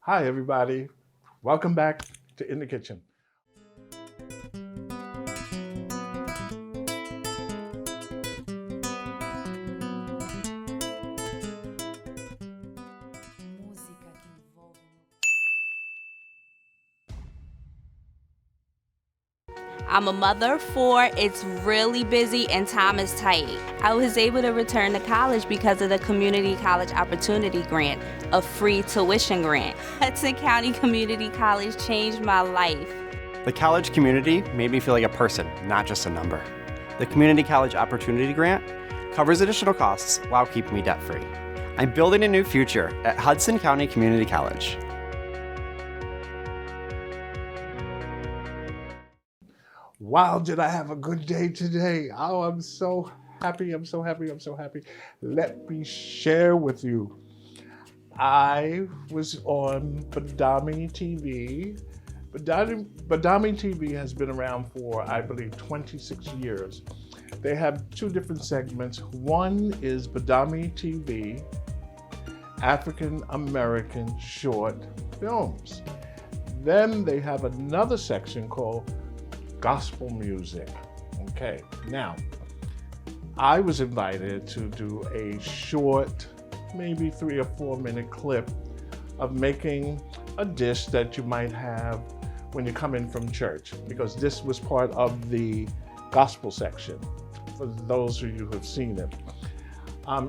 Hi, everybody. Welcome back to In the Kitchen. I'm a mother of 4, it's really busy and time is tight. I was able to return to college because of the Community College Opportunity Grant, a free tuition grant. Hudson County Community College changed my life. The college community made me feel like a person, not just a number. The Community College Opportunity Grant covers additional costs while keeping me debt-free. I'm building a new future at Hudson County Community College. Wow, did I have a good day today? Oh, I'm so happy, I'm so happy. Let me share with you. I was on Badami TV. Badami TV has been around for, I believe, 26 years. They have 2 different segments. One is Badami TV, African American short films. Then they have another section called gospel music. Okay, now I was invited to do a short, maybe 3 or 4 minute clip of making a dish that you might have when you come in from church, because this was part of the gospel section for those of you who have seen it.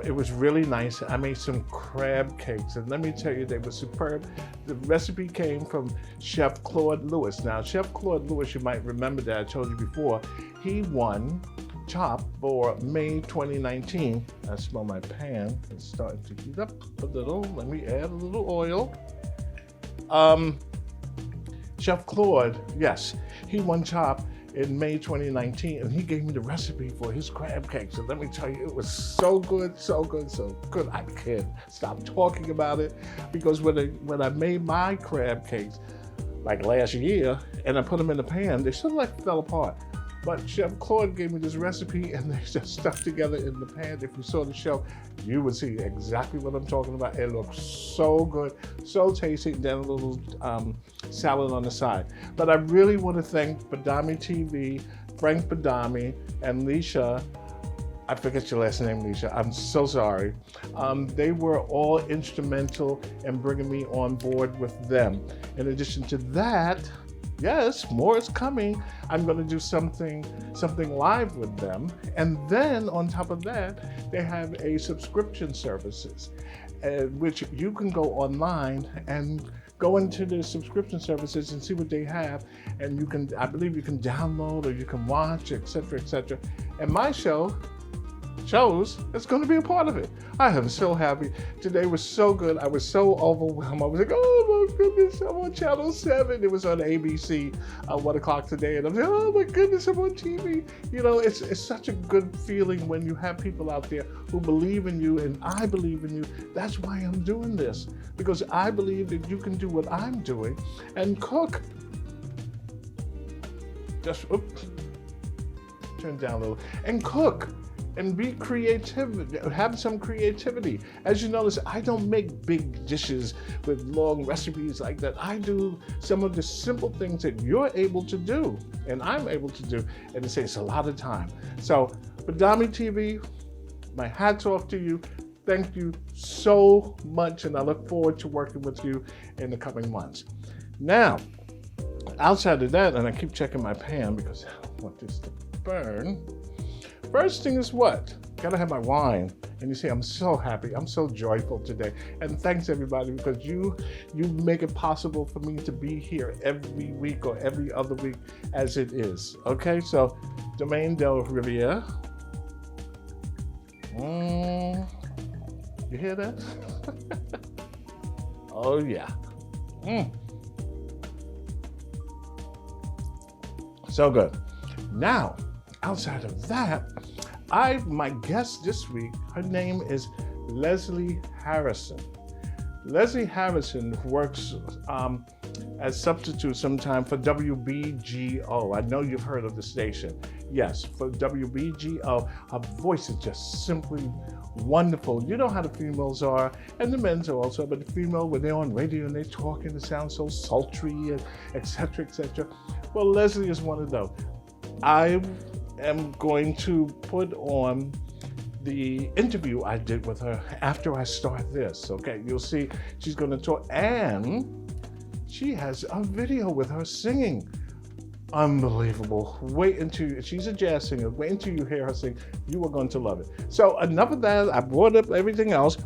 It was really nice. I made some crab cakes, and let me tell you, they were superb. The recipe came from Chef Claude Lewis. Now, Chef Claude Lewis, you might remember that I told you before, he won CHOP for May 2019. I smell my pan. It's starting to heat up a little. Let me add a little oil. Chef Claude, yes, he won CHOP in May 2019, and he gave me the recipe for his crab cakes. And let me tell you, it was so good, so good, so good. I can't stop talking about it, because when I made my crab cakes, like last year, and I put them in the pan, they sort of like fell apart. But Chef Claude gave me this recipe, and they just stuck together in the pan. If you saw the show, you would see exactly what I'm talking about. It looks so good, so tasty, then a little salad on the side. But I really want to thank Badami TV, Frank Badami, and Leisha. I forget your last name, Leisha. I'm so sorry. They were all instrumental in bringing me on board with them. In addition to that, yes, more is coming. I'm going to do something live with them. And then on top of that, they have a subscription services, which you can go online and go into the subscription services and see what they have. And you can, I believe you can download or you can watch, etc., etc. And my shows, it's going to be a part of it. I am so happy. Today was so good. I was so overwhelmed. I was like, oh my goodness, I'm on Channel 7. It was on ABC at 1 o'clock today. And I'm like, oh my goodness, I'm on TV. You know, it's such a good feeling when you have people out there who believe in you, and I believe in you. That's why I'm doing this, because I believe that you can do what I'm doing and cook. Just, oops, turn it down a little, and cook. And be creative, have some creativity. As you notice, I don't make big dishes with long recipes like that. I do some of the simple things that you're able to do and I'm able to do, and it saves a lot of time. So, Badami TV, my hat's off to you. Thank you so much, and I look forward to working with you in the coming months. Now, outside of that, and I keep checking my pan because I don't want this to burn. First thing is what? Gotta have my wine. And you see, I'm so happy. I'm so joyful today. And thanks everybody, because you make it possible for me to be here every week or every other week as it is. Okay, so Domaine del Riviere. You hear that? Oh yeah. So good. Now, outside of that, my guest this week, her name is Leslie Harrison. Leslie Harrison works as substitute sometime for WBGO. I know you've heard of the station. Yes, for WBGO. Her voice is just simply wonderful. You know how the females are, and the men's also, but the female, when they're on radio and they're talking, it sounds so sultry, and et cetera, et cetera. Well, Leslie is one of those. I am going to put on the interview I did with her after I start this, okay? You'll see she's going to talk, and she has a video with her singing. Unbelievable. Wait until, she's a jazz singer, wait until you hear her sing. You are going to love it. So enough of that, I brought up everything else.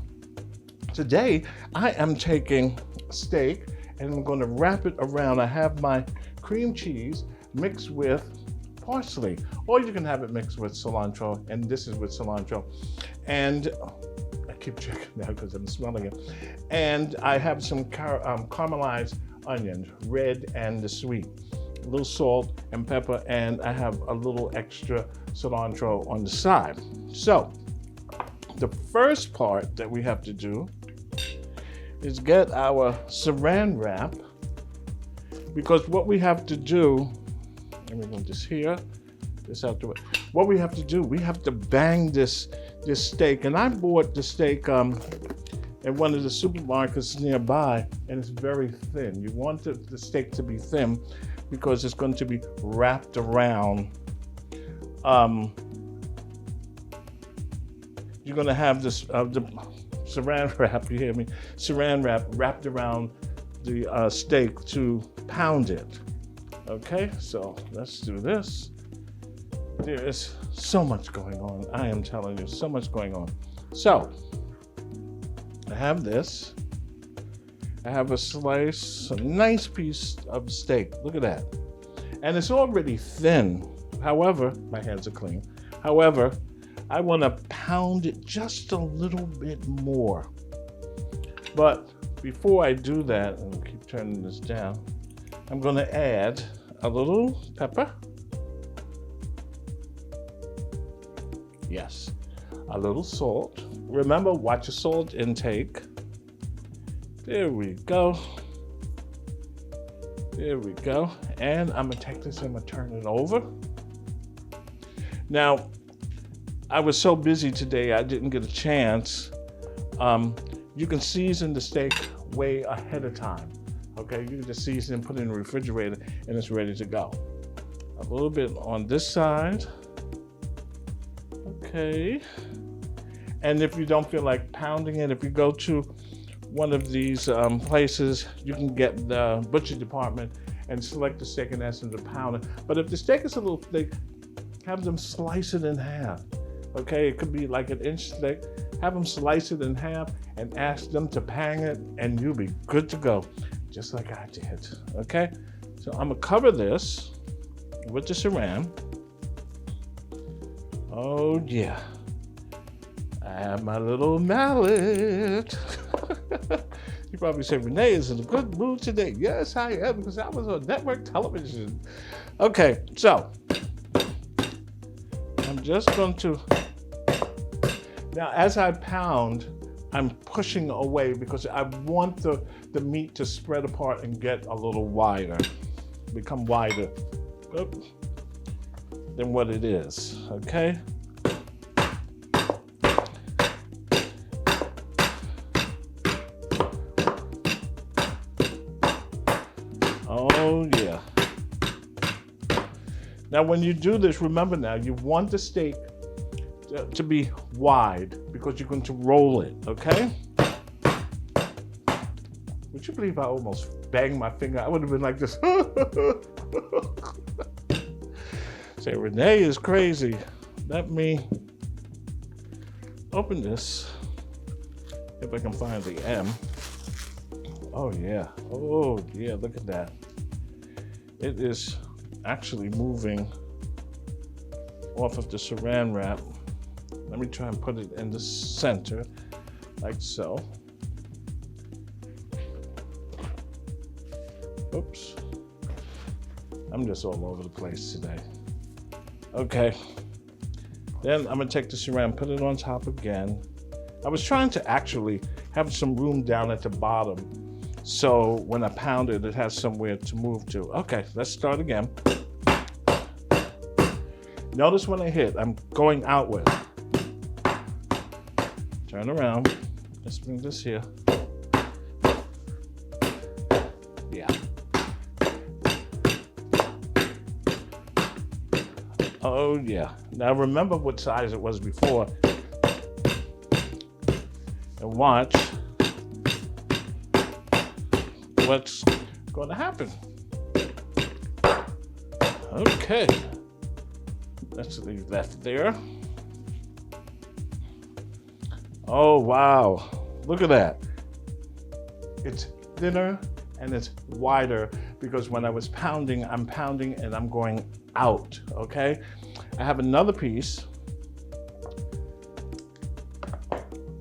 Today, I am taking steak and I'm going to wrap it around. I have my cream cheese mixed with parsley, or you can have it mixed with cilantro, and this is with cilantro. And I keep checking now because I'm smelling it. And I have some caramelized onions, red and the sweet, a little salt and pepper, and I have a little extra cilantro on the side. So the first part that we have to do is get our saran wrap, because what we have to do, let me move this here, this out the way. What we have to do, we have to bang this steak, and I bought the steak at one of the supermarkets nearby, and it's very thin. You want the steak to be thin because it's going to be wrapped around. You're going to have this the saran wrap. You hear me? Saran wrap wrapped around the steak to pound it. Okay, so let's do this. There is so much going on. I am telling you, so much going on. So I have this. I have a slice, a nice piece of steak. Look at that. And it's already thin. However, my hands are clean. However, I want to pound it just a little bit more. But before I do that, and I'll keep turning this down, I'm going to add a little pepper. Yes, a little salt. Remember, watch your salt intake. There we go. There we go. And I'm gonna take this and I'm gonna turn it over. Now, I was so busy today, I didn't get a chance. You can season the steak way ahead of time. Okay, you can just season and put it in the refrigerator and it's ready to go. A little bit on this side. Okay. And if you don't feel like pounding it, if you go to one of these places, you can get the butcher department and select the steak and ask them to pound it. But if the steak is a little thick, have them slice it in half. Okay, it could be like an inch thick. Have them slice it in half and ask them to pang it, and you'll be good to go, just like I did. Okay, so I'm gonna cover this with the saran. Oh yeah, I have my little mallet. You probably say, Renee is in a good mood today. Yes, I am, because I was on network television. Okay, so I'm just going to, now as I pound, I'm pushing away because I want the meat to spread apart and get a little wider, become wider than what it is, okay? Oh yeah. Now when you do this, remember now, you want the steak to be wide because you're going to roll it, okay? Would you believe I almost banged my finger? I would have been like this. Say, Renee is crazy. Let me open this, if I can find the M. Oh yeah, look at that. It is actually moving off of the saran wrap. Let me try and put it in the center, like so. Oops. I'm just all over the place today. Okay. Then I'm gonna take the saran, put it on top again. I was trying to actually have some room down at the bottom, so when I pound it, it has somewhere to move to. Okay, let's start again. Notice when I hit, I'm going outward. Turn around. Let's bring this here. Yeah. Oh yeah. Now remember what size it was before. And watch what's going to happen. Okay. Let's leave that there. Oh wow. Look at that. It's thinner and it's wider because when I was pounding, I'm pounding and I'm going out, okay? I have another piece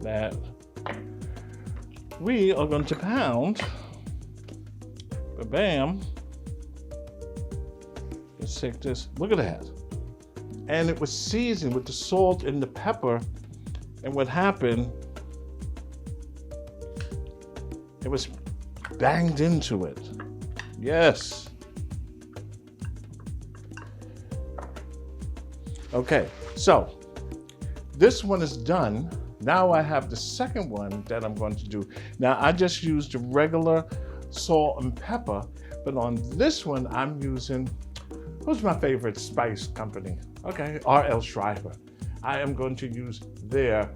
that we are going to pound. Bam. Let's take this. Look at that. And it was seasoned with the salt and the pepper. And what happened, it was banged into it. Yes. Okay, so this one is done. Now I have the second one that I'm going to do. Now I just used the regular salt and pepper, but on this one I'm using, who's my favorite spice company? Okay, R.L. Schreiber. I am going to use their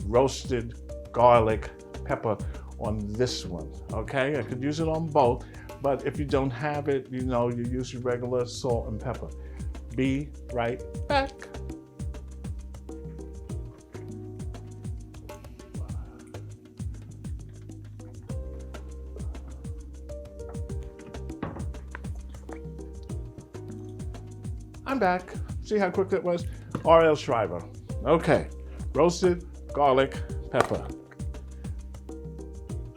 roasted garlic pepper on this one, okay? I could use it on both, but if you don't have it, you know, you use your regular salt and pepper. Be right back. I'm back. See how quick that was? R.L. Schreiber. Okay, roasted garlic pepper.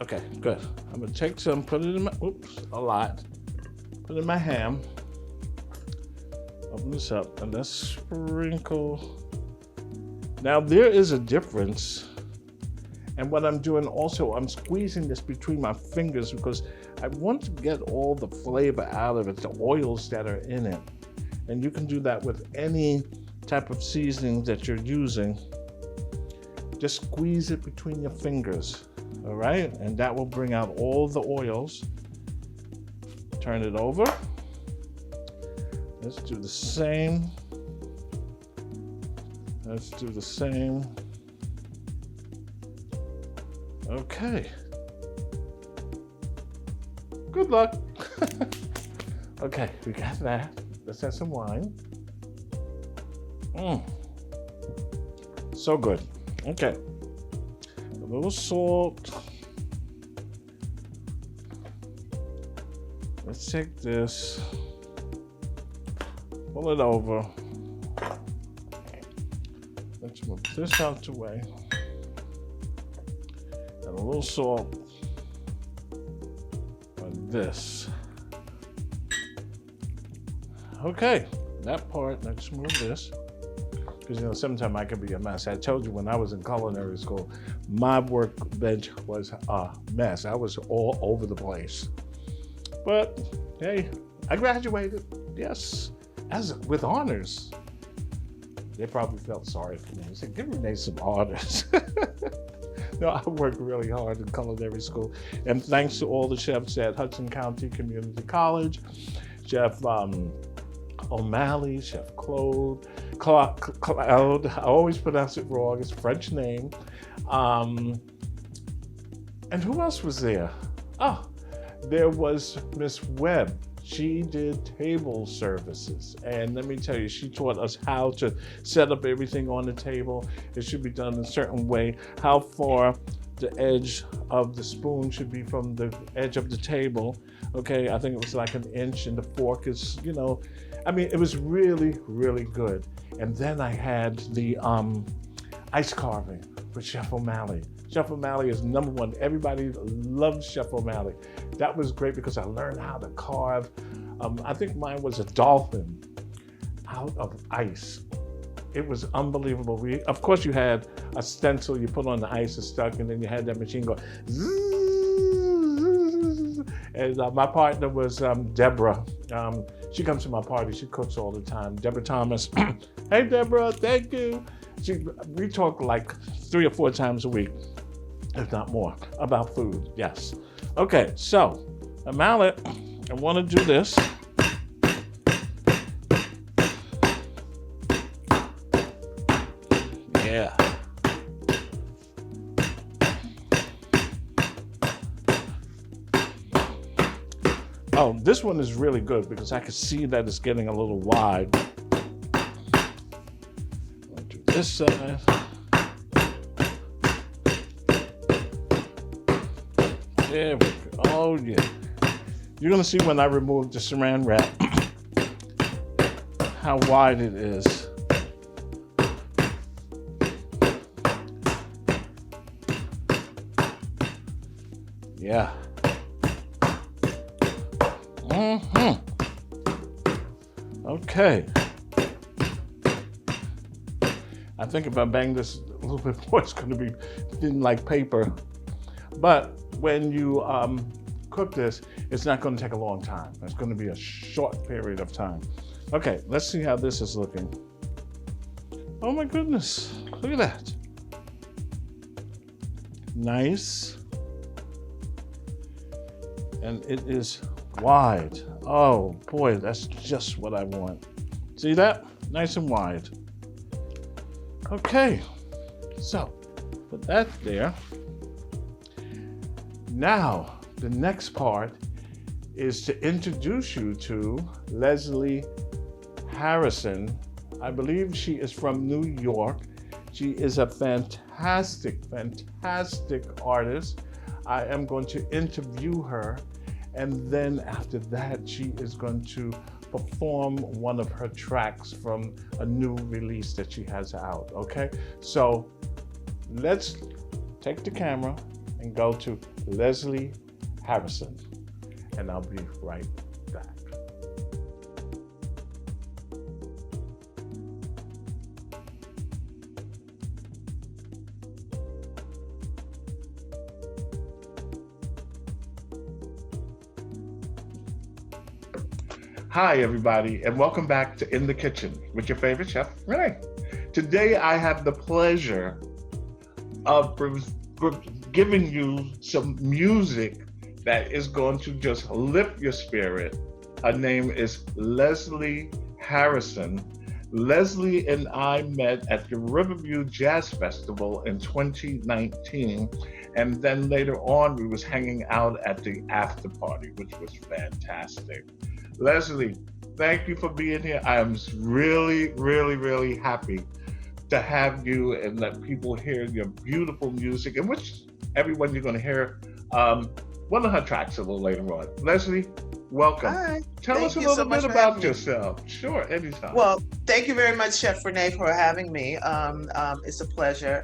Okay, good. I'm gonna take some, put it in my, a lot. Put it in my ham. Open this up and let's sprinkle. Now there is a difference. And what I'm doing also, I'm squeezing this between my fingers because I want to get all the flavor out of it, the oils that are in it. And you can do that with any type of seasoning that you're using. Just squeeze it between your fingers, all right? And that will bring out all the oils. Turn it over. Let's do the same. Let's do the same. Okay. Good luck. Okay, we got that. Let's have some wine. So good. Okay. A little salt. Let's take this. Pull it over. Let's move this out the way. And a little salt on this. Okay, that part, let's move this. Because, you know, sometimes I can be a mess. I told you when I was in culinary school, my workbench was a mess. I was all over the place. But, hey, I graduated, yes, with honors. They probably felt sorry for me. They said, give Renee some honors. No, I worked really hard in culinary school. And thanks to all the chefs at Hudson County Community College, Chef O'Malley, Chef Claude, I always pronounce it wrong, it's a French name. And who else was there? Oh, there was Miss Webb. She did table services. And let me tell you, she taught us how to set up everything on the table. It should be done a certain way, how far the edge of the spoon should be from the edge of the table. Okay, I think it was like 1 inch, and the fork is, you know, I mean, it was really, really good. And then I had the ice carving with Chef O'Malley. Chef O'Malley is #1. Everybody loves Chef O'Malley. That was great because I learned how to carve. I think mine was a dolphin out of ice. It was unbelievable. Of course, you had a stencil you put on the ice, is stuck, and then you had that machine go zzz. And my partner was Deborah. She comes to my party. She cooks all the time. Deborah Thomas. Hey, Deborah, thank you. We talk like 3 or 4 times a week, if not more, about food. Yes. Okay, so a mallet. I want to do this. Yeah. Oh, this one is really good because I can see that it's getting a little wide. I'll do this side. There we go. Oh, yeah. You're going to see when I remove the saran wrap how wide it is. Yeah. Okay. I think if I bang this a little bit more, it's going to be thin like paper. But when you cook this, it's not going to take a long time. It's going to be a short period of time. Okay, let's see how this is looking. Oh my goodness, look at that. Nice. And it is wide. Oh boy, that's just what I want. See that? Nice and wide. Okay, so put that there. Now, the next part is to introduce you to Leslie Harrison. I believe she is from New York. She is a fantastic artist. I am going to interview her, and then after that, she is going to perform one of her tracks from a new release that she has out, okay? So let's take the camera and go to Leslie Harrison, and I'll be right back. Hi, everybody, and welcome back to In the Kitchen with your favorite chef, Renee. Today, I have the pleasure of giving you some music that is going to just lift your spirit. Her name is Leslie Harrison. Leslie and I met at the Riverview Jazz Festival in 2019, and then later on, we was hanging out at the after party, which was fantastic. Leslie, thank you for being here. I am really happy to have you and let people hear your beautiful music, in which everyone you're going to hear one of her tracks a little later on. Leslie, welcome. Hi. Tell us a little bit about yourself. Sure, anytime. Well, thank you very much, Chef Renee, for having me. It's a pleasure.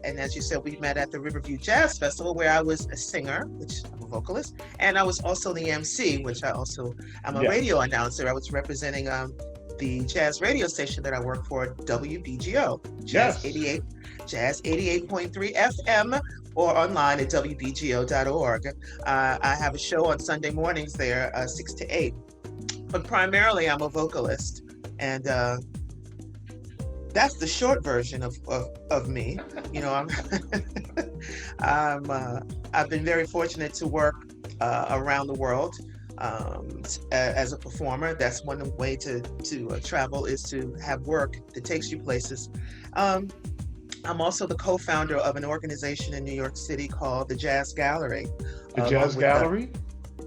And as you said, we met at the Riverview Jazz Festival, where I was a singer, which I'm a vocalist, and I was also the MC, which I also am a radio announcer. I was representing the jazz radio station that I work for, WBGO, Jazz 88.3 FM, or online at wbgo.org. I have a show on Sunday mornings there, 6 to 8. But primarily, I'm a vocalist, and that's the short version of me. You know, I've been very fortunate to work around the world as a performer. That's one way to travel, is to have work that takes you places. I'm also the co-founder of an organization in New York City called the Jazz Gallery. The Jazz Gallery?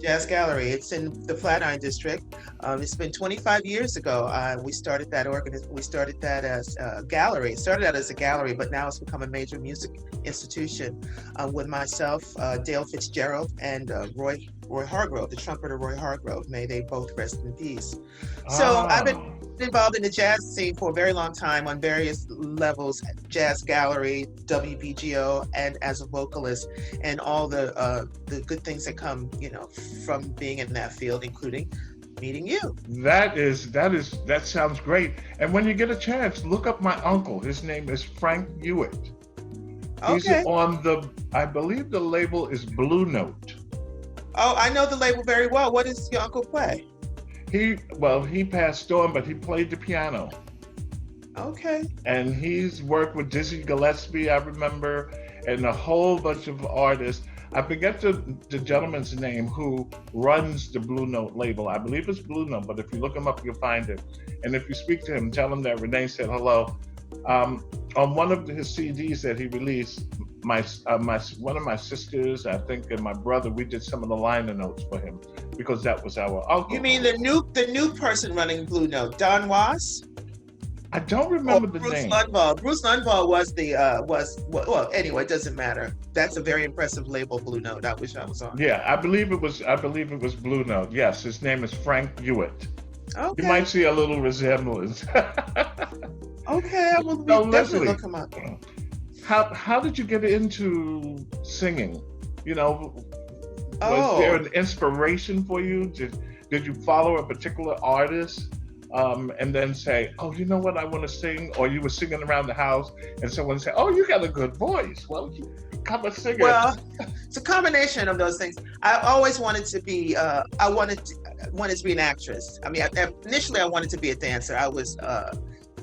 Jazz Gallery. It's in the Flatiron District. It's been 25 years ago. We started that as a gallery. It started out as a gallery, but now it's become a major music institution with myself, Dale Fitzgerald, and Roy Hargrove, the trumpeter Roy Hargrove. May they both rest in peace. So I've been involved in the jazz scene for a very long time on various levels: Jazz Gallery, WBGO, and as a vocalist, and all the good things that come, from being in that field, including meeting you. That sounds great. And when you get a chance, look up my uncle. His name is Frank Hewitt. He's on I believe the label is Blue Note. Oh, I know the label very well. What does your uncle play? He passed on, but he played the piano. Okay. And he's worked with Dizzy Gillespie, I remember, and a whole bunch of artists. I forget the gentleman's name who runs the Blue Note label. I believe it's Blue Note, but if you look him up, you'll find it. And if you speak to him, tell him that Renee said hello. On one of his CDs that he released, one of my sisters, I think, and my brother, we did some of the liner notes for him because that was our uncle. You mean the new person running Blue Note, Don Was? I don't remember the Bruce name. Lundvall. Bruce Lundvall was well, anyway, it doesn't matter. That's a very impressive label, Blue Note. I wish I was on. Yeah, I believe it was Blue Note. Yes, his name is Frank Hewitt. Okay. You might see a little resemblance. Okay, I will definitely look him up. How did you get into singing? Was there an inspiration for you? Did you follow a particular artist? And then say, oh, you know what, I want to sing, or you were singing around the house and someone said, oh, you got a good voice, well, you become a singer. Well, it's a combination of those things. I always wanted to be, I wanted to be an actress. I mean, initially I wanted to be a dancer. I was,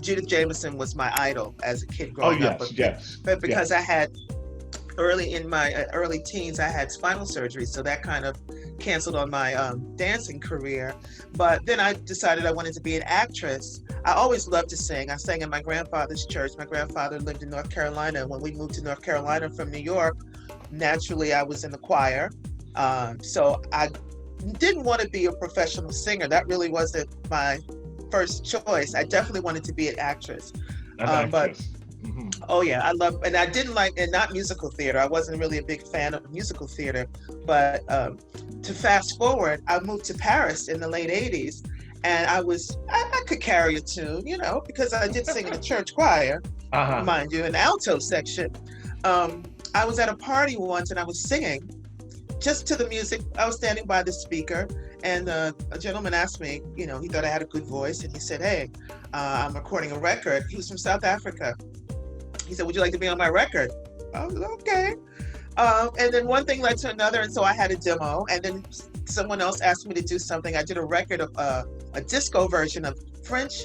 Judith Jameson was my idol as a kid growing up. But because I had, early in my early teens, I had spinal surgery, so that kind of canceled on my dancing career. But then I decided I wanted to be an actress. I always loved to sing. I sang in my grandfather's church. My grandfather lived in North Carolina. When we moved to North Carolina from New York, naturally I was in the choir. So I didn't want to be a professional singer. That really wasn't my first choice. I definitely wanted to be an actress. But oh yeah, I love, and I didn't like, and not musical theater. I wasn't really a big fan of musical theater. But to fast forward, I moved to Paris in the late 80s, and I could carry a tune, because I did sing in the church choir, mind you, in the alto section. I was at a party once and I was singing just to the music. I was standing by the speaker, and a gentleman asked me, he thought I had a good voice, and he said, hey, I'm recording a record. He was from South Africa. He said, would you like to be on my record? I was okay. And then one thing led to another, and so I had a demo, and then someone else asked me to do something. I did a record of a disco version of French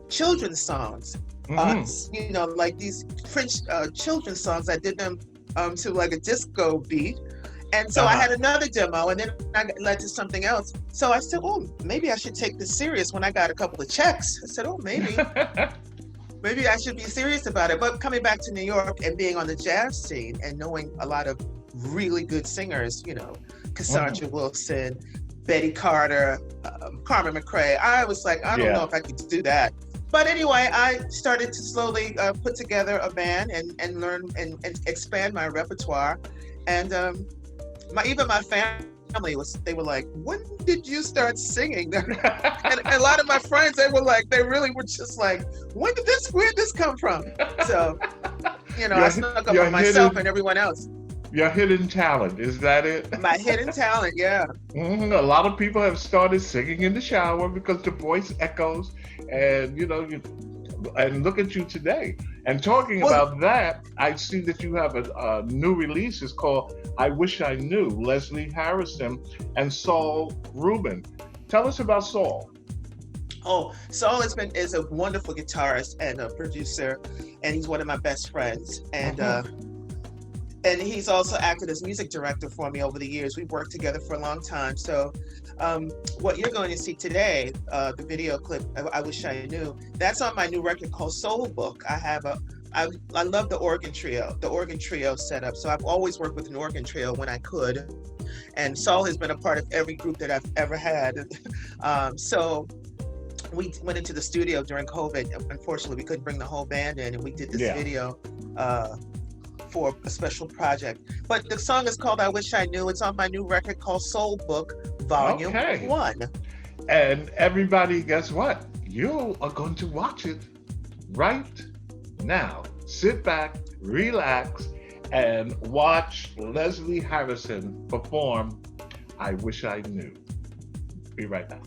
children's songs. Like these French children's songs. I did them to like a disco beat. And so I had another demo, and then I led to something else. So I said, oh, maybe I should take this serious when I got a couple of checks. I said, oh, maybe I should be serious about it. But coming back to New York and being on the jazz scene and knowing a lot of really good singers, Cassandra Wilson, Betty Carter, Carmen McRae, I was like, I don't know if I could do that. But anyway, I started to slowly put together a band and learn and expand my repertoire. And even my family they were like, when did you start singing? And a lot of my friends, they really were just like, where'd this come from? So, I snuck up on myself and everyone else. Your hidden talent, is that it? My hidden talent, yeah. A lot of people have started singing in the shower because the voice echoes, and and look at you today. And talking about that, I see that you have a new release. It's called I Wish I Knew, Leslie Harrison and Saul Rubin. Tell us about Saul. Oh, Saul is a wonderful guitarist and a producer, and he's one of my best friends. And he's also acted as music director for me over the years. We've worked together for a long time. So what you're going to see today, the video clip, I Wish I Knew, that's on my new record called Soul Book. I love the organ trio setup. So I've always worked with an organ trio when I could. And Saul has been a part of every group that I've ever had. So we went into the studio during COVID. Unfortunately, we couldn't bring the whole band in, and we did this video for a special project. But the song is called I Wish I Knew. It's on my new record called Soul Book, Volume 1. And everybody, guess what? You are going to watch it right now. Sit back, relax, and watch Leslie Harrison perform I Wish I Knew. Be right back.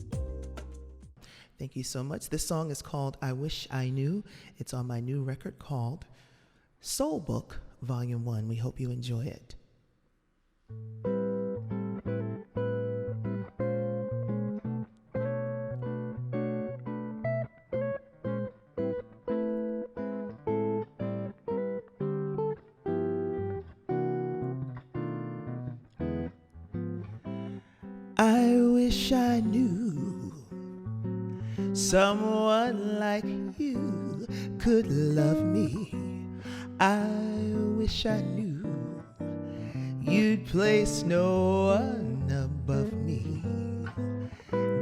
Thank you so much. This song is called I Wish I Knew. It's on my new record called Soul Book, Volume 1. We hope you enjoy it. I wish I knew someone like you could love me. I wish I knew you'd place no one above me.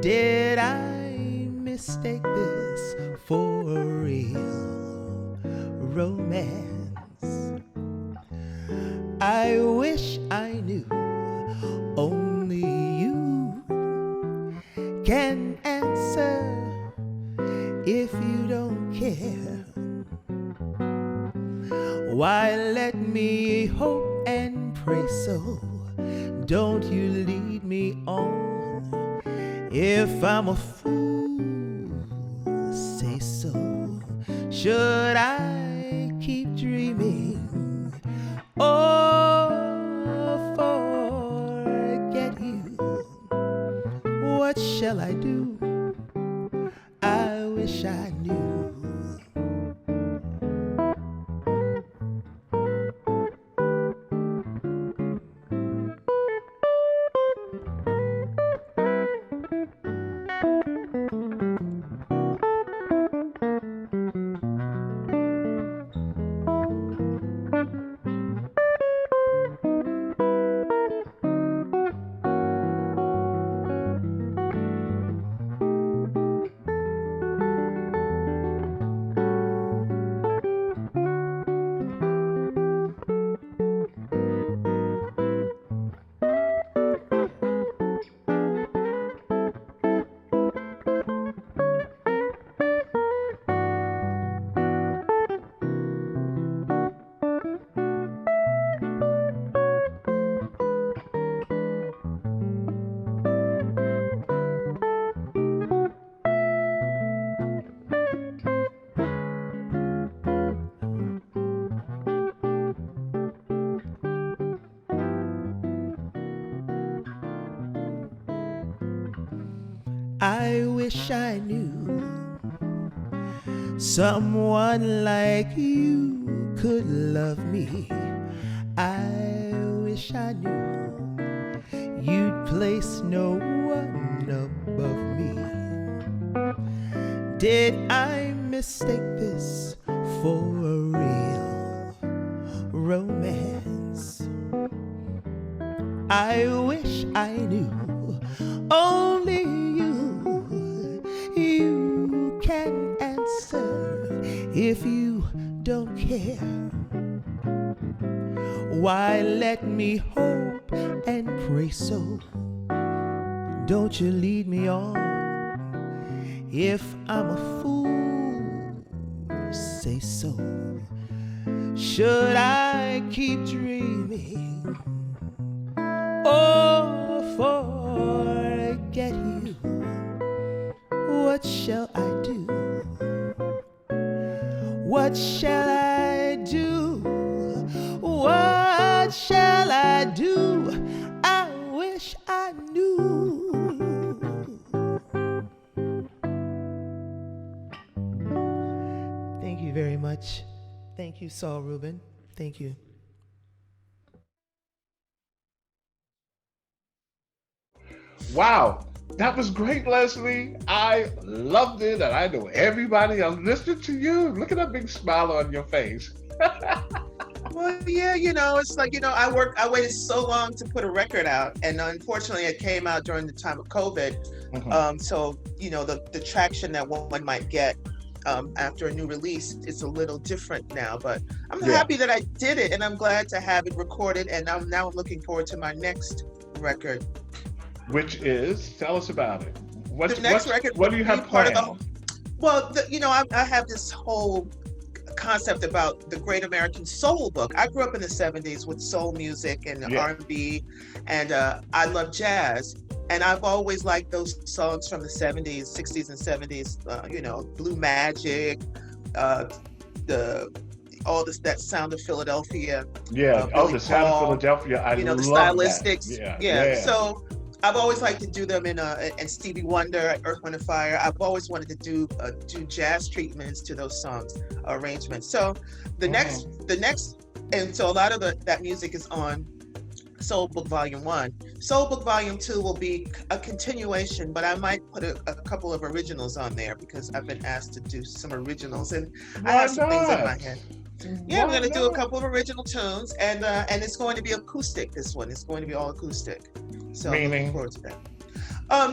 Did I mistake this for a real romance? I wish I knew only you can answer. If you don't care, why let me hope and pray so? Don't you lead me on. If I'm a fool, say so. Should I keep dreaming or forget you? What shall I do? I wish I knew. I wish I knew someone like you could love me. I wish I knew you'd place no one above me. Did I mistake this for a real romance? I wish I knew only you can answer. If you don't care, why let me hope and pray so? Don't you lead me on. If I'm a fool, say so. Should I keep dreaming or forget you? What shall I do? What shall I do? What shall I do? I wish I knew. Thank you very much. Thank you, Saul Rubin. Thank you. Wow, that was great, Leslie. I loved it, and I know everybody else listening to you. Look at that big smile on your face. Well, yeah, it's like, I waited so long to put a record out, and unfortunately it came out during the time of COVID. Mhm. So, the traction that one might get after a new release is a little different now, but I'm happy that I did it, and I'm glad to have it recorded, and I'm now looking forward to my next record. Which is, tell us about it. What do you have planned? I have this whole concept about the Great American Soul Book. I grew up in the 70s with soul music and R&B, and I love jazz. And I've always liked those songs from the 70s, 60s, and 70s, Blue Magic, that Sound of Philadelphia. Yeah, the Sound of Philadelphia, I love the stylistics. That. Yeah. So I've always liked to do them and Stevie Wonder, Earth, Wind & Fire. I've always wanted to do jazz treatments to those songs, arrangements. So the next, and so a lot of that music is on Soul Book Volume 1. Soul Book Volume 2 will be a continuation, but I might put a couple of originals on there because I've been asked to do some originals, and I Why have some things in my not? head. Yeah, we're Why going to do a not? couple of original tunes, and it's going to be acoustic, this one. It's going to be all acoustic. So I'm looking Meaning? forward to that.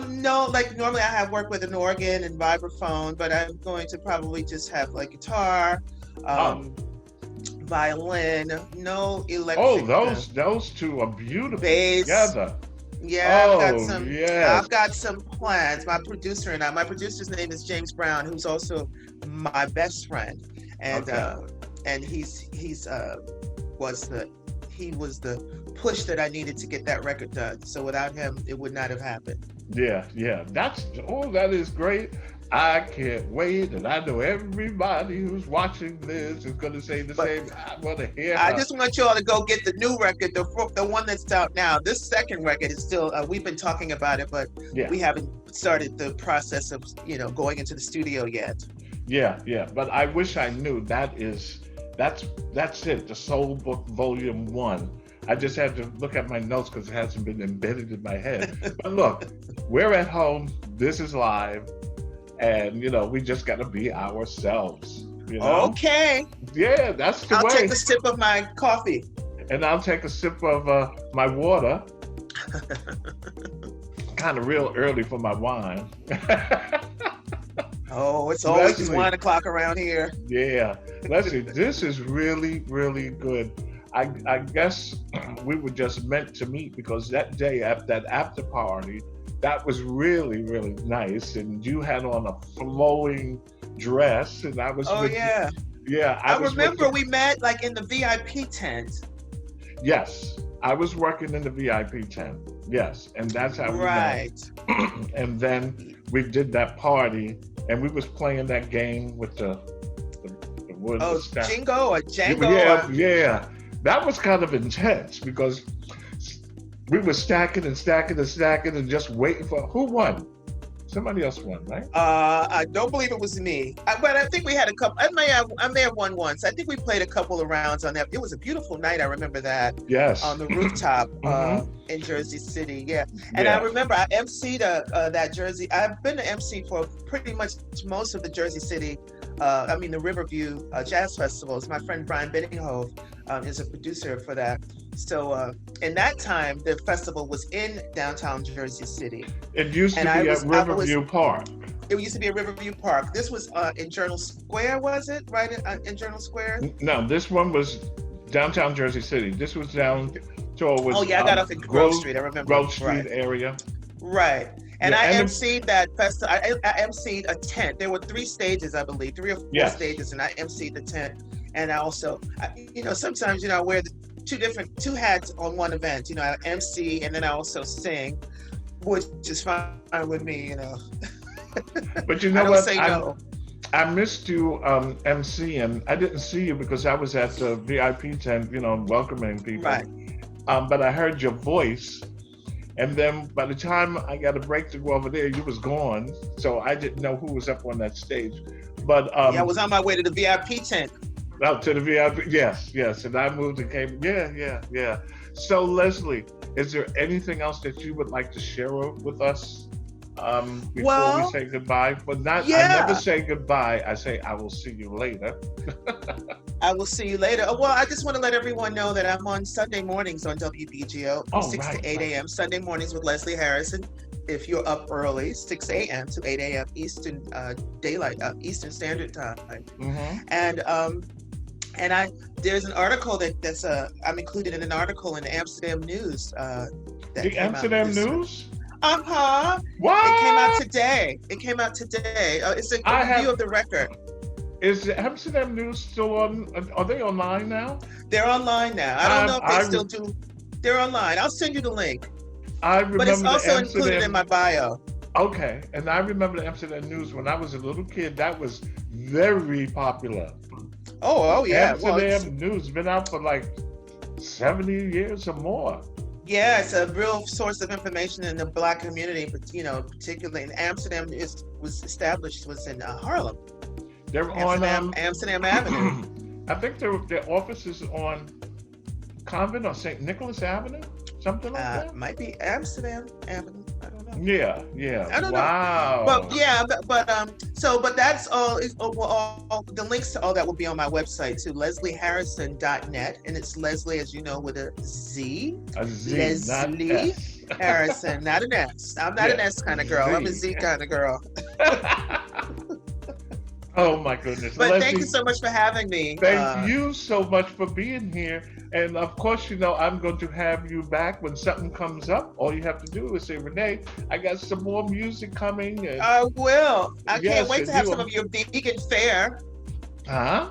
No, like normally I have work with an organ and vibraphone, but I'm going to probably just have like guitar, violin, no electric. Oh, those two are beautiful bass. together. Yeah, Oh, I've got some plans. My producer's name is James Brown, who's also my best friend, and he was the push that I needed to get that record done. So without him, it would not have happened. Yeah. That is great. I can't wait, and I know everybody who's watching this is going to say the same. I want to hear. I just want you all to go get the new record, the one that's out now. This second record is still. We've been talking about it, but we haven't started the process of going into the studio yet. Yeah. But I wish I knew. That's it. The Soul Book Volume 1. I just had to look at my notes because it hasn't been embedded in my head. But look, we're at home. This is live. And, we just got to be ourselves. Okay. Yeah, that's the way. I'll take a sip of my coffee. And I'll take a sip of my water. Kind of real early for my wine. Oh, it's always 1 o'clock around here. Yeah. Leslie, this is really, really good. I guess we were just meant to meet because that day at that after party, that was really, really nice. And you had on a flowing dress, and I was. Oh, yeah. Yeah. I remember we met like in the VIP tent. Yes. I was working in the VIP tent. Yes. And that's how we met. And then we did that party, and we was playing that game with the wood. Oh, Jingo or Django? Yeah. That was kind of intense because we were stacking and just waiting for who won. Somebody else won, right? I don't believe it was me, but I think we had a couple. I may have won once. I think we played a couple of rounds on that. It was a beautiful night. I remember that. Yes. On the rooftop in Jersey City. Yeah. And I remember I emceed that Jersey. I've been to MC for pretty much most of the Jersey City. The Riverview Jazz Festivals. My friend Brian Benninghoff is a producer for that. So in that time, the festival was in downtown Jersey City. It used to be at Riverview Park. It used to be at Riverview Park. This was in Journal Square, was it? Right in Journal Square? No, this one was downtown Jersey City. This was down towards. I got off in Grove Street. I remember. Grove Street area. Right. And I emceed that festival. I emceed a tent. There were 3 stages, I believe, 3 or 4 stages, and I emceed the tent. And I also, sometimes, I wear the 2 hats on one event. I MC and then I also sing, which is fine with me. But you know what? I missed you MCing. I didn't see you because I was at the VIP tent, welcoming people. Right. But I heard your voice. And then by the time I got a break to go over there, you was gone. So I didn't know who was up on that stage. But I was on my way to the VIP tent. Out to the VIP, yes. And I moved and came. Yeah. So Leslie, is there anything else that you would like to share with us before we say goodbye? But I never say goodbye. I say I will see you later. I will see you later. Well, I just want to let everyone know that I'm on Sunday mornings on WBGO from 6 to 8 a.m. Sunday mornings with Leslie Harrison. If you're up early, 6 a.m. to 8 a.m. Eastern Eastern Standard Time. Mm-hmm. And there's an article that's I'm included in an article in the Amsterdam News. The Amsterdam News? What? It came out today. It's a review of the record. Is the Amsterdam News still on? Are they online now? They're online now. I don't know if they still do. They're online. I'll send you the link. I remember. But it's also included in my bio. Okay, and I remember the Amsterdam News when I was a little kid. That was very popular. Oh yeah. Amsterdam News been out for like 70 years or more. Yeah, it's a real source of information in the Black community, but particularly in Amsterdam was in Harlem. They're on Amsterdam Avenue. I think their office is on Convent or St. Nicholas Avenue. something like that. Might be Amsterdam Avenue. I don't know. Yeah. I don't Wow. know. But yeah, but that's all. All the links to all that will be on my website too, leslieharrison.net, and it's Leslie, as you know, with a Z. A Z, not Leslie S. Harrison, not an S. I'm not an S kind of girl. I'm a Z kind of girl. Oh my goodness. But Leslie, thank you so much for having me. thank you so much for being here. And of course, I'm going to have you back when something comes up. All you have to do is say, Renee, I got some more music coming. And I will. I Yes, can't wait and to have you- some of your vegan fare. huh?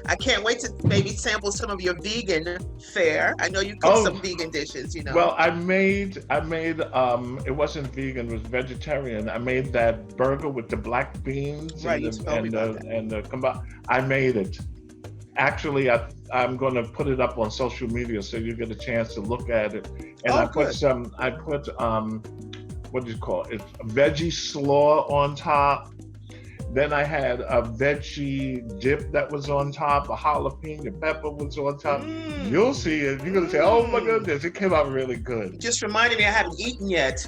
I can't wait to maybe sample some of your vegan fare. I know you cook Oh. some vegan dishes, Well, I made it wasn't vegan, it was vegetarian. I made that burger with the black beans Right, you and told me about that. the I made it. Actually, I'm going to put it up on social media so you get a chance to look at it. And Oh, I put good. what do you call it? Veggie slaw on top. Then I had a veggie dip that was on top. A jalapeno pepper was on top. Mm. You'll see it. You're gonna say, "Oh my goodness, it came out really good." Just reminded me I haven't eaten yet.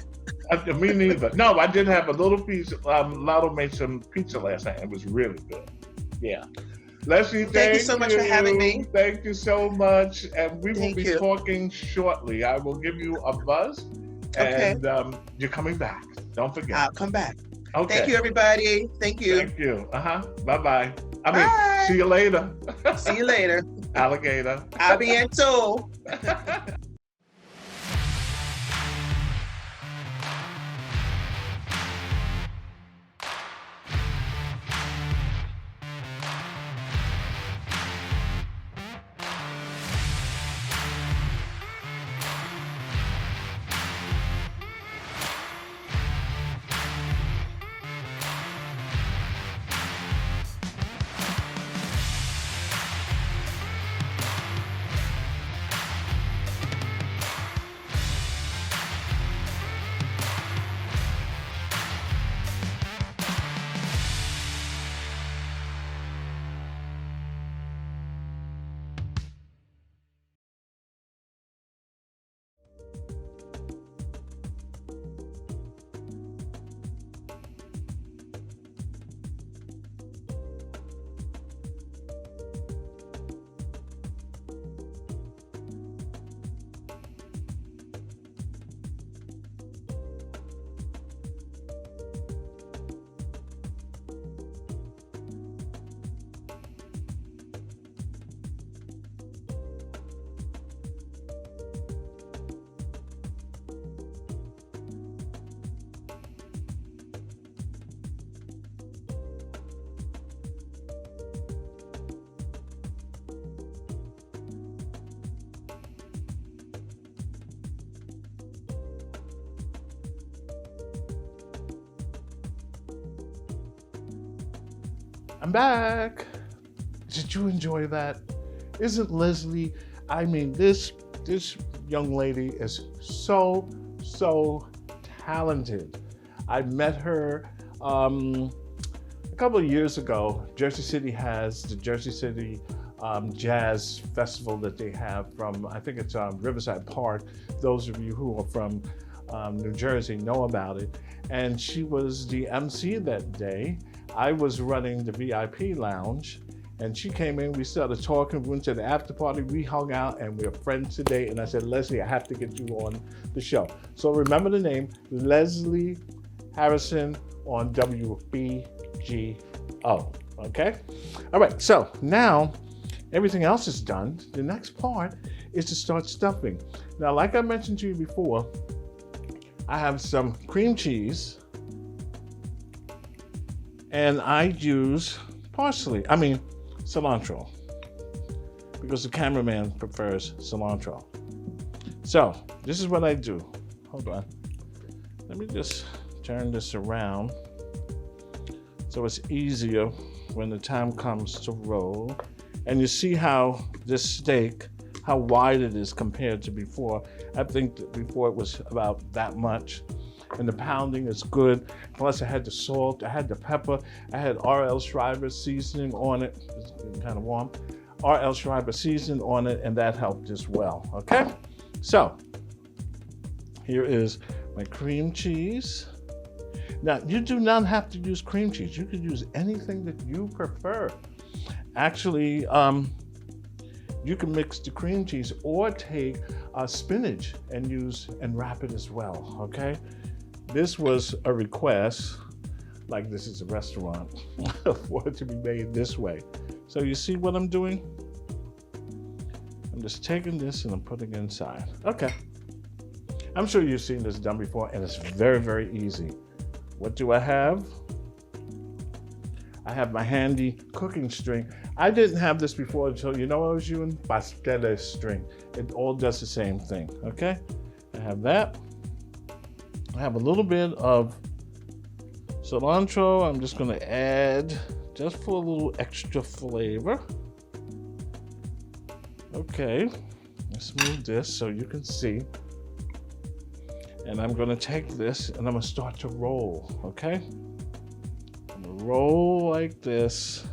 Me neither. No, I did have a little piece. Lotto made some pizza last night. It was really good. Yeah. Leslie, Thank you so much for having me. Thank you so much. And we will Thank be you. talking shortly. I will give you a buzz. Okay. And you're coming back. Don't forget. I'll come back. Okay. Thank you, everybody. Thank you. Thank you. Bye-bye. Bye. See you later. See you later. Alligator. A bientôt. I'm back. Did you enjoy that? Isn't Leslie? I mean, this young lady is so talented. I met her a couple of years ago. Jersey City has the Jersey City Jazz Festival that they have from, I think it's Riverside Park. Those of you who are from New Jersey know about it. And she was the MC that day. I was running the VIP lounge, and she came in, we started talking, we went to the after party, we hung out, and we're friends today. And I said, Leslie, I have to get you on the show. So remember the name, Leslie Harrison on WBGO, okay? All right, so now everything else is done. The next part is to start stuffing. Now, like I mentioned to you before, I have some cream cheese, and I use cilantro, because the cameraman prefers cilantro. So this is what I do. Hold on. Let me just turn this around so it's easier when the time comes to roll. And you see how this steak, how wide it is compared to before. I think that before it was about that much. And the pounding is good. Plus I had the salt, I had the pepper, I had R.L. Schreiber seasoning on it. It's kind of warm. R.L. Schreiber seasoning on it, and that helped as well, okay? So, Here is my cream cheese. Now, you do not have to use cream cheese. You could use anything that you prefer. Actually, you can mix the cream cheese or take spinach and wrap it as well, okay? This was a request, like this is a restaurant, for it to be made this way. So you see what I'm doing? I'm just taking this and I'm putting it inside. Okay. I'm sure you've seen this done before, and it's very, very easy. What do I have? I have my handy cooking string. I didn't have this before until, you know what I was using? Pastelle string. It all does the same thing, okay? I have that. I have a little bit of cilantro. I'm just gonna add just for a little extra flavor. Okay, let's move this so you can see. And I'm gonna take this and I'm gonna start to roll, okay? I'm gonna roll like this.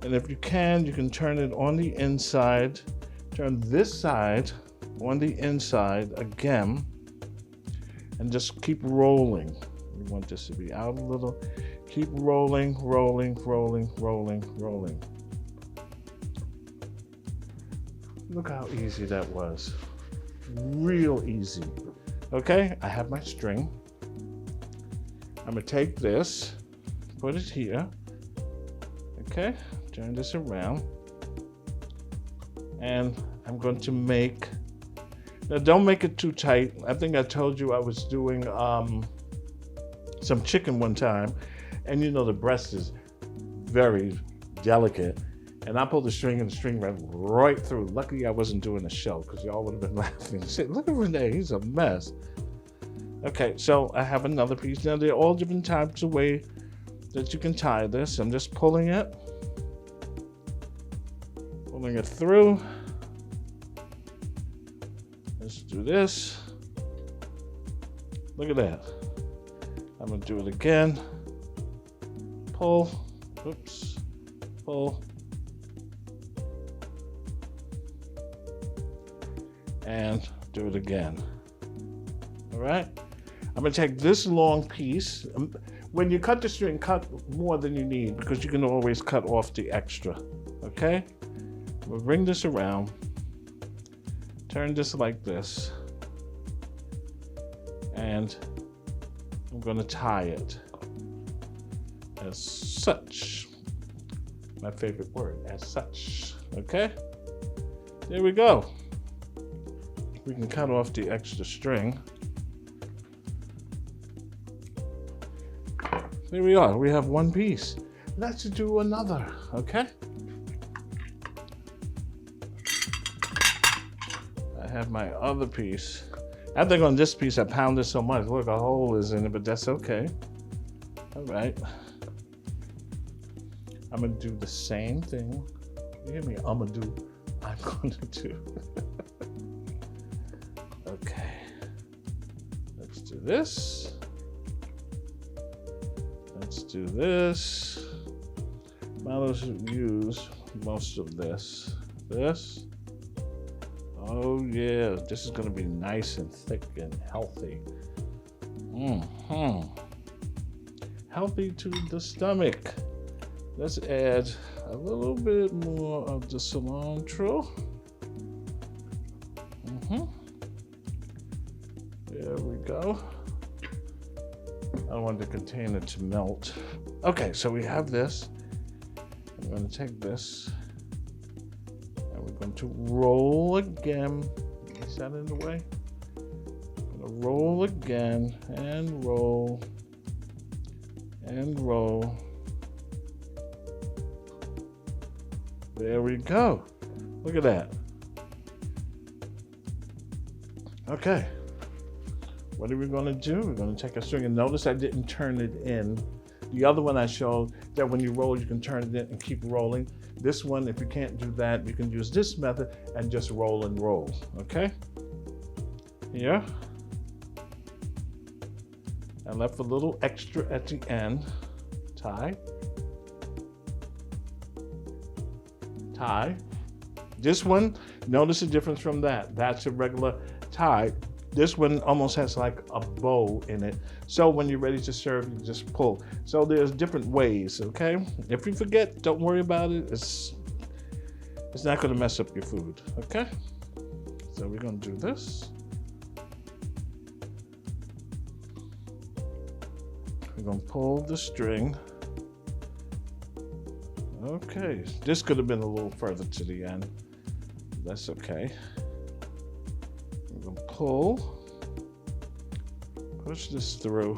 And if you can turn it on the inside. Turn this side on the inside again. And just keep rolling. We want this to be out a little. Keep rolling, rolling, rolling, rolling, rolling. Look how easy that was. Real easy. Okay, I have my string. I'm gonna take this, put it here. Okay, turn this around. And I'm going to make, now don't make it too tight. I think I told you I was doing some chicken one time. And you know the breast is very delicate. And I pulled the string and the string went right through. Luckily, I wasn't doing a show because y'all would have been laughing. Say, look at Renee, he's a mess. Okay, so I have another piece. Now, there are all different types of way that you can tie this. I'm just pulling it through. Let's do this. Look at that. I'm gonna do it again. Pull, oops, pull. And do it again. All right? I'm gonna take this long piece. When you cut the string, cut more than you need because you can always cut off the extra, okay? We'll bring this around, turn this like this, and I'm gonna tie it as such. My favorite word, as such, okay? There we go. We can cut off the extra string. There we are. We have one piece. Let's do another, okay? I have my other piece. I think on this piece I pounded so much. Look, a hole is in it, but that's okay. All right. I'm gonna do the same thing. You hear me? I'm gonna do. Okay. Let's do this. Let's do this. Might as well use most of this. This. Oh yeah, this is gonna be nice and thick and healthy. Healthy to the stomach. Let's add a little bit more of the cilantro. There we go. I don't want the container to melt. Okay, so we have this. I'm going to take this and we're going to roll again. Is that in the way? I'm going to roll again and roll and roll. There we go. Look at that. Okay. What are we going to do? We're going to take a string, and notice I didn't turn it in. The other one I showed that when you roll, you can turn it in and keep rolling. This one, if you can't do that, you can use this method and just roll and roll, okay? Here. I left a little extra at the end. Tie. Tie. This one, notice the difference from that. That's a regular tie. This one almost has like a bow in it. So when you're ready to serve, you just pull. So there's different ways, okay? If you forget, don't worry about it. It's not gonna mess up your food, okay? So we're gonna do this. We're gonna pull the string. Okay, this could have been a little further to the end. That's okay. We're gonna pull, push this through.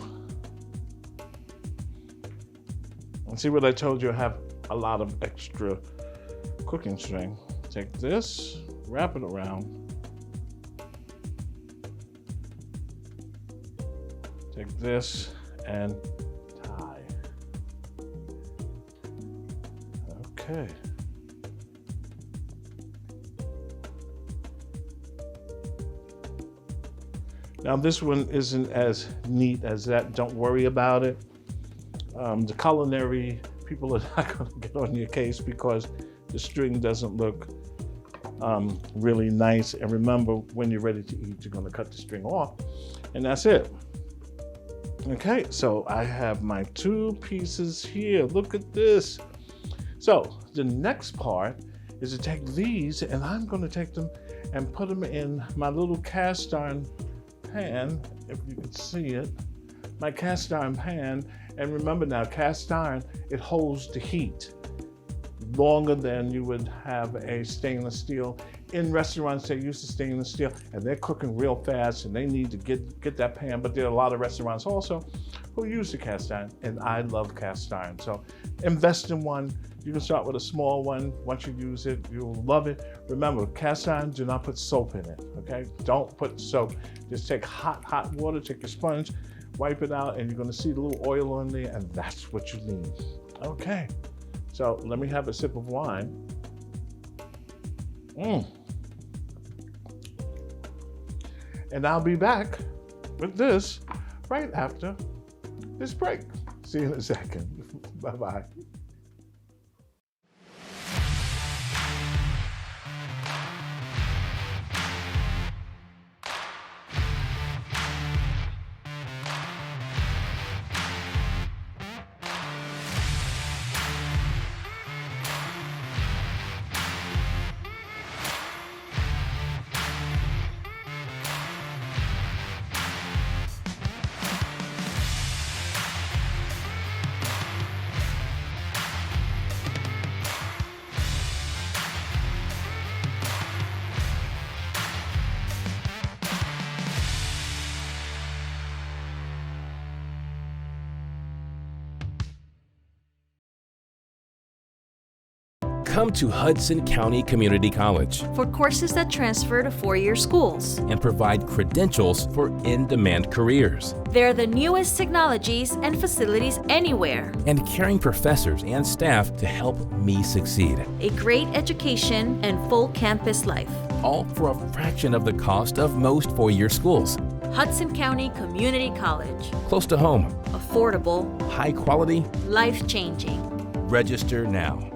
And see what I told you, I have a lot of extra cooking string. Take this, wrap it around. Take this and tie. Okay. Now this one isn't as neat as that. Don't worry about it. The culinary people are not going to get on your case because the string doesn't look really nice. And remember, when you're ready to eat, you're going to cut the string off, and that's it. Okay, so I have my 2 pieces here. Look at this. So the next part is to take these, and I'm going to take them and put them in my little cast iron pan, if you can see it, my cast iron pan. And remember now, cast iron, it holds the heat longer than you would have a stainless steel. In restaurants, they use the stainless steel, and they're cooking real fast, and they need to get that pan. But there are a lot of restaurants also who use the cast iron, and I love cast iron. So invest in one. You can start with a small one. Once you use it, you'll love it. Remember, cast iron, do not put soap in it, okay? Don't put soap. Just take hot water, take your sponge, wipe it out, and you're gonna see the little oil on there, and that's what you need. Okay, so let me have a sip of wine. And I'll be back with this right after this break. See you in a second. Bye-bye. Come to Hudson County Community College for courses that transfer to four-year schools and provide credentials for in-demand careers. They're the newest technologies and facilities anywhere. And caring professors and staff to help me succeed. A great education and full campus life. All for a fraction of the cost of most four-year schools. Hudson County Community College. Close to home. Affordable. High quality. Life-changing. Register now.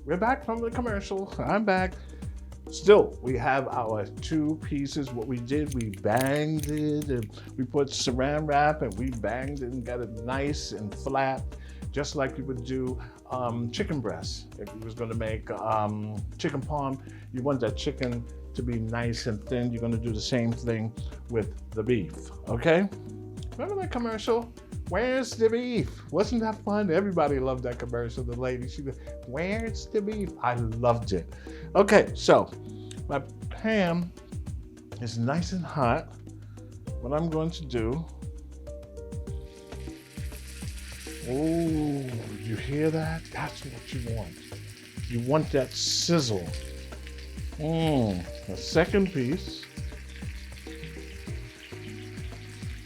We're back from the commercial. I'm back. Still, we have our 2 pieces. What we did, we banged it, and we put saran wrap, and we banged it and got it nice and flat, just like you would do chicken breast. If you was going to make chicken parm, you want that chicken to be nice and thin. You're going to do the same thing with the beef, okay? Remember that commercial? Where's the beef? Wasn't that fun? Everybody loved that commercial. The lady, she said, where's the beef? I loved it. Okay, so my pan is nice and hot. What I'm going to do Oh, you hear that? That's what you want. You want that sizzle. The second piece.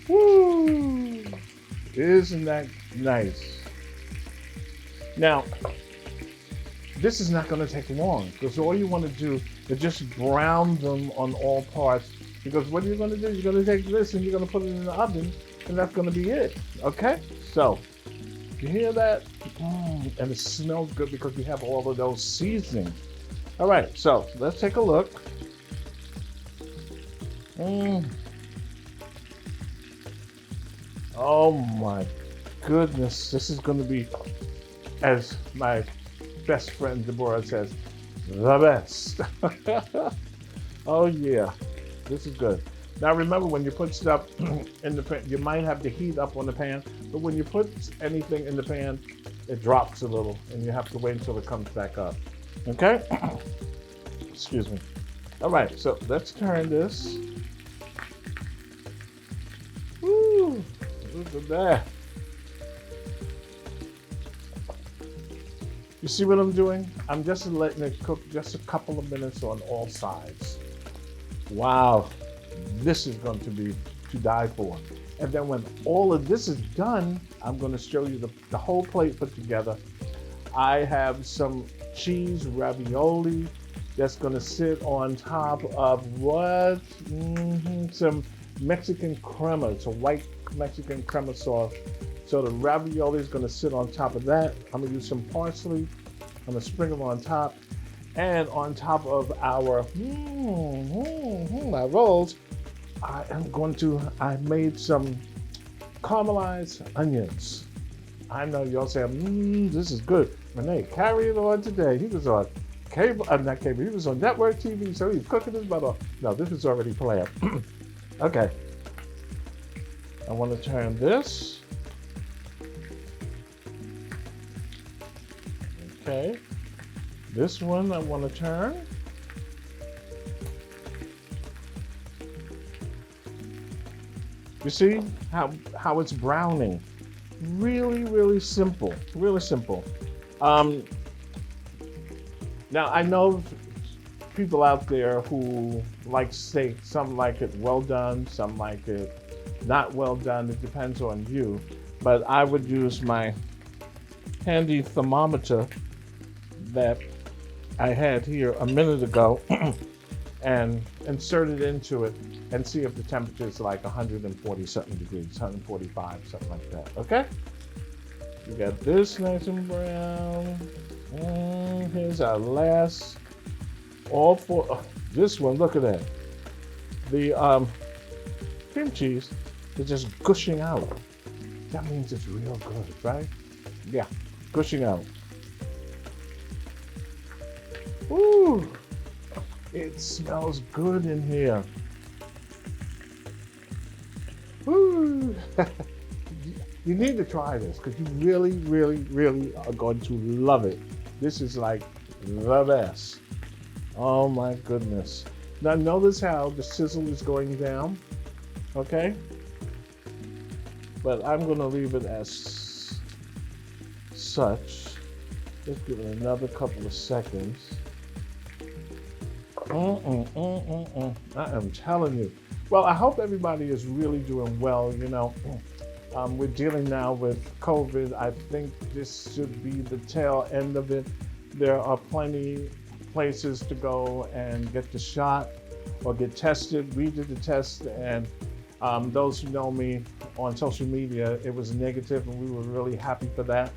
Woo! Isn't that nice? Now, this is not going to take long because all you want to do is just brown them on all parts. Because what you're going to do, you're going to take this and you're going to put it in the oven, and that's going to be it. Okay? So, you hear that? And it smells good because we have all of those seasonings. All right, so let's take a look. Oh my goodness, this is going to be, as my best friend Deborah says, the best. Oh yeah, this is good. Now remember, when you put stuff in the pan, you might have the heat up on the pan, but when you put anything in the pan, it drops a little and you have to wait until it comes back up. Okay? Excuse me. All right, so let's turn this. Woo! Look at that. You see what I'm doing? I'm just letting it cook just a couple of minutes on all sides. Wow, this is going to be to die for. And then when all of this is done, I'm going to show you the whole plate put together. I have some cheese ravioli that's going to sit on top of what? Some Mexican crema. It's a white Mexican crema sauce. So the ravioli is going to sit on top of that. I'm going to use some parsley. I'm going to sprinkle on top. And on top of our my rolls, I made some caramelized onions. I know y'all say, this is good. Renee, carry it on today. He was on cable, not cable, he was on network TV, so he's cooking his butt off. No, this is already planned. Okay. I want to turn this. Okay. This one I want to turn. You see how it's browning? Really, really simple. Really simple. Now I know people out there who like steak. Some like it well done. Some like it not well done. It depends on you. But I would use my handy thermometer that I had here a minute ago and insert it into it and see if the temperature is like 140 something degrees, 145, something like that. Okay? We got this nice and brown. Here's our last, all four. Oh, this one, look at that. The cream cheese is just gushing out. That means it's real good, right? Yeah, gushing out. Ooh, it smells good in here. Ooh. You need to try this because you really, really, really are going to love it. This is like the best. Oh my goodness. Now notice how the sizzle is going down, okay? But I'm gonna leave it as such. Let's give it another couple of seconds. I am telling you. Well, I hope everybody is really doing well. You know, we're dealing now with COVID. I think this should be the tail end of it. There are plenty places to go and get the shot or get tested. We did the test, and those who know me on social media, it was negative, and we were really happy for that.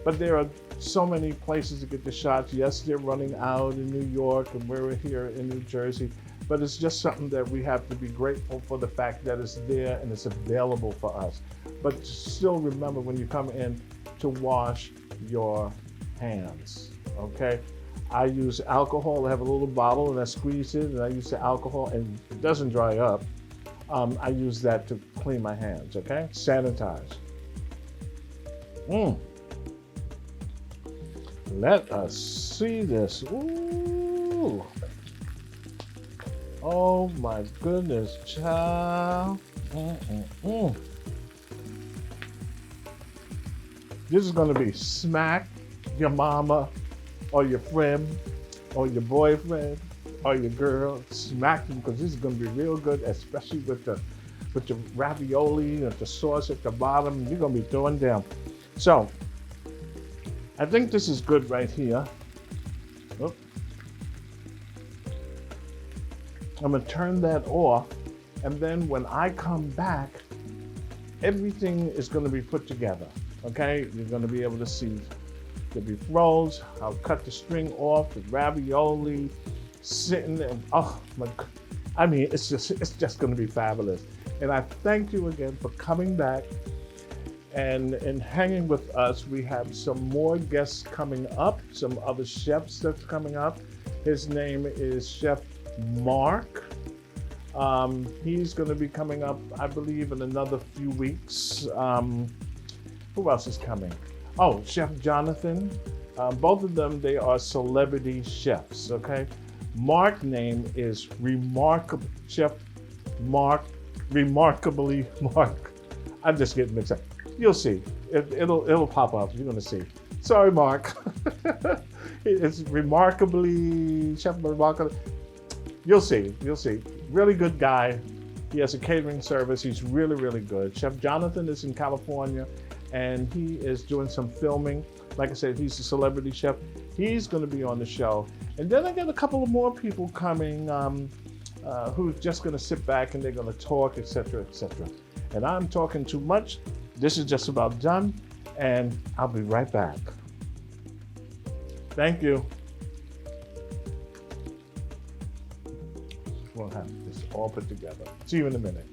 But there are so many places to get the shots. Yes, they're running out in New York, and we're here in New Jersey. But it's just something that we have to be grateful for, the fact that it's there and it's available for us. But still remember, when you come in, to wash your hands, okay? I use alcohol. I have a little bottle and I squeeze it, and I use the alcohol, and it doesn't dry up. I use that to clean my hands, okay? Sanitize. Let us see this. Ooh. Oh my goodness, child. This is gonna be smack your mama or your friend or your boyfriend or your girl. Smack them, because this is gonna be real good, especially with the ravioli and the sauce at the bottom. You're gonna be throwing down. So, I think this is good right here. Oop. I'm gonna turn that off, and then when I come back, everything is gonna be put together, okay? You're gonna be able to see the beef rolls. I'll cut the string off, the ravioli, sitting and, oh my God. I mean, it's just gonna be fabulous. And I thank you again for coming back and hanging with us. We have some more guests coming up, some other chefs that's coming up. His name is Chef Mark. He's going to be coming up, I believe, in another few weeks. Who else is coming? Oh, Chef Jonathan. Both of them, they are celebrity chefs, okay? Mark's name is Chef Mark, Remarkably Mark. I'm just getting mixed up. You'll see. It'll pop up. You're going to see. Sorry, Mark. It's Remarkably, Chef Remarkably. You'll see. Really good guy. He has a catering service. He's really, really good. Chef Jonathan is in California, and he is doing some filming. Like I said, he's a celebrity chef. He's going to be on the show. And then I got a couple of more people coming who's just going to sit back and they're going to talk, etc., etc. And I'm talking too much. This is just about done, and I'll be right back. Thank you. We'll have this all put together. See you in a minute.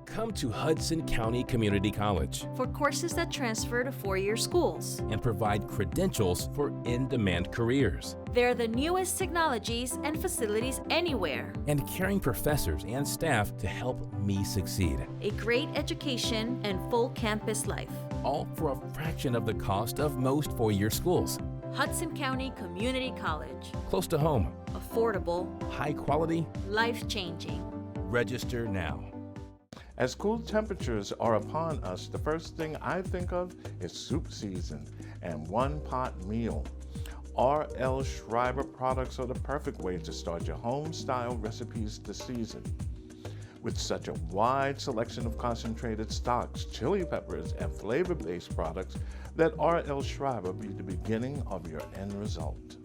Come to Hudson County Community College for courses that transfer to four-year schools. and provide credentials for in-demand careers. They're the newest technologies and facilities anywhere. And caring professors and staff to help me succeed. A great education and full campus life. All for a fraction of the cost of most four-year schools. Hudson County Community College. Close to home, Affordable, high quality. life-changing. Register now. As cool temperatures are upon us, the first thing I think of is soup season and one-pot meal. R.L. Schreiber products are the perfect way to start your home-style recipes this season. With such a wide selection of concentrated stocks, chili peppers, and flavor-based products, let R.L. Schreiber be the beginning of your end result.